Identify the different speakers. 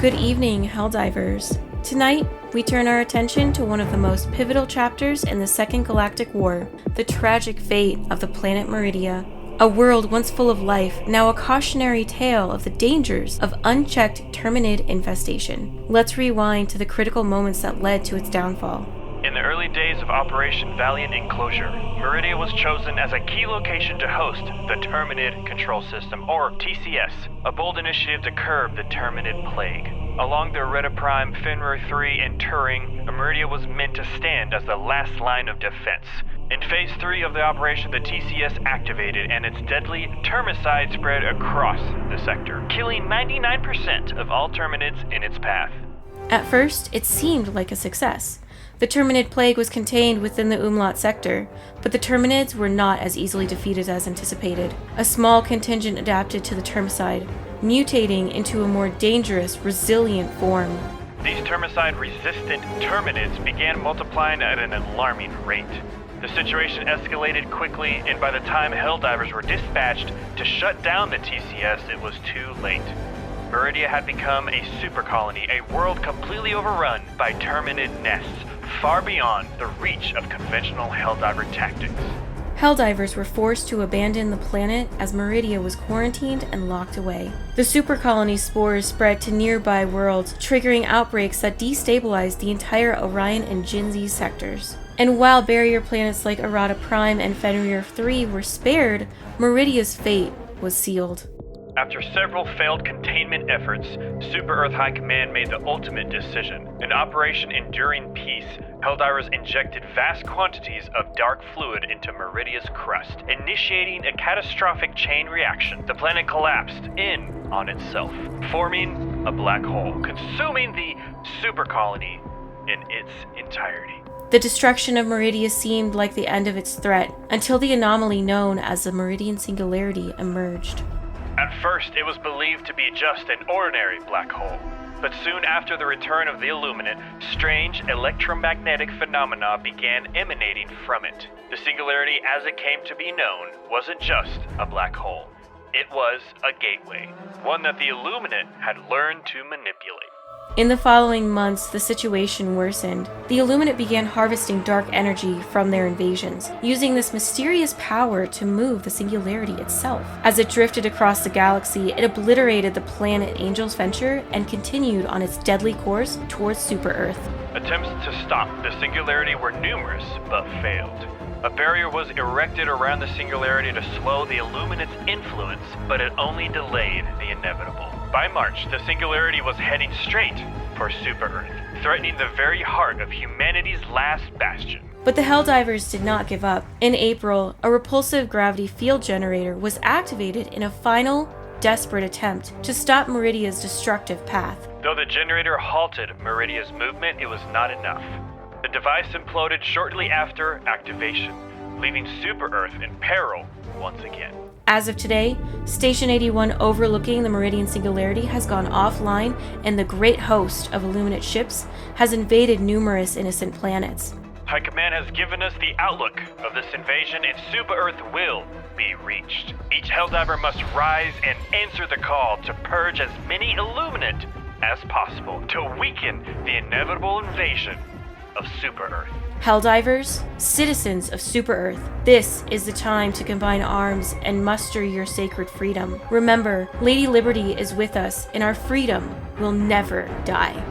Speaker 1: Good evening, Helldivers. Tonight, we turn our attention to one of the most pivotal chapters in the Second Galactic War, the tragic fate of the planet Meridia. A world once full of life, now a cautionary tale of the dangers of unchecked Terminid infestation. Let's rewind to the critical moments that led to its downfall.
Speaker 2: In the early days of Operation Valiant Enclosure, Meridia was chosen as a key location to host the Terminid Control System, or TCS, a bold initiative to curb the Terminid plague. Along the Reta Prime, Fenrir 3, and Turing, Meridia was meant to stand as the last line of defense. In Phase 3 of the operation, the TCS activated, and its deadly termicide spread across the sector, killing 99% of all Terminids in its path.
Speaker 1: At first, it seemed like a success. The Terminid plague was contained within the Umlaut sector, but the Terminids were not as easily defeated as anticipated. A small contingent adapted to the termicide, mutating into a more dangerous, resilient form.
Speaker 2: These termicide-resistant Terminids began multiplying at an alarming rate. The situation escalated quickly, and by the time Helldivers were dispatched to shut down the TCS, it was too late. Meridia had become a supercolony, a world completely overrun by Terminid nests, far beyond the reach of conventional Helldiver tactics.
Speaker 1: Helldivers were forced to abandon the planet as Meridia was quarantined and locked away. The supercolony's spores spread to nearby worlds, triggering outbreaks that destabilized the entire Orion and Jinzi sectors. And while barrier planets like Reta Prime and Fenrir 3 were spared, Meridia's fate was sealed.
Speaker 2: After several failed containment efforts, Super Earth High Command made the ultimate decision. In Operation Enduring Peace, Helldivers injected vast quantities of dark fluid into Meridia's crust, initiating a catastrophic chain reaction. The planet collapsed in on itself, forming a black hole, consuming the supercolony in its entirety.
Speaker 1: The destruction of Meridia seemed like the end of its threat, until the anomaly known as the Meridian Singularity emerged.
Speaker 2: At first, it was believed to be just an ordinary black hole, but soon after the return of the Illuminate, strange electromagnetic phenomena began emanating from it. The Singularity, as it came to be known, wasn't just a black hole. It was a gateway, one that the Illuminate had learned to manipulate.
Speaker 1: In the following months, the situation worsened. The Illuminate began harvesting dark energy from their invasions, using this mysterious power to move the Singularity itself. As it drifted across the galaxy, it obliterated the planet Angel's Venture and continued on its deadly course towards Super Earth.
Speaker 2: Attempts to stop the Singularity were numerous, but failed. A barrier was erected around the Singularity to slow the Illuminate's influence, but it only delayed the inevitable. By March, the Singularity was heading straight for Super Earth, threatening the very heart of humanity's last bastion.
Speaker 1: But the Helldivers did not give up. In April, a repulsive gravity field generator was activated in a final, desperate attempt to stop Meridia's destructive path.
Speaker 2: Though the generator halted Meridia's movement, it was not enough. The device imploded shortly after activation, leaving Super Earth in peril once again.
Speaker 1: As of today, Station 81 overlooking the Meridian Singularity has gone offline, and the great host of Illuminate ships has invaded numerous innocent planets.
Speaker 2: High Command has given us the outlook of this invasion, and Super Earth will be reached. Each Helldiver must rise and answer the call to purge as many Illuminate as possible to weaken the inevitable invasion of Super Earth.
Speaker 1: Helldivers, citizens of Super Earth, this is the time to combine arms and muster your sacred freedom. Remember, Lady Liberty is with us, and our freedom will never die.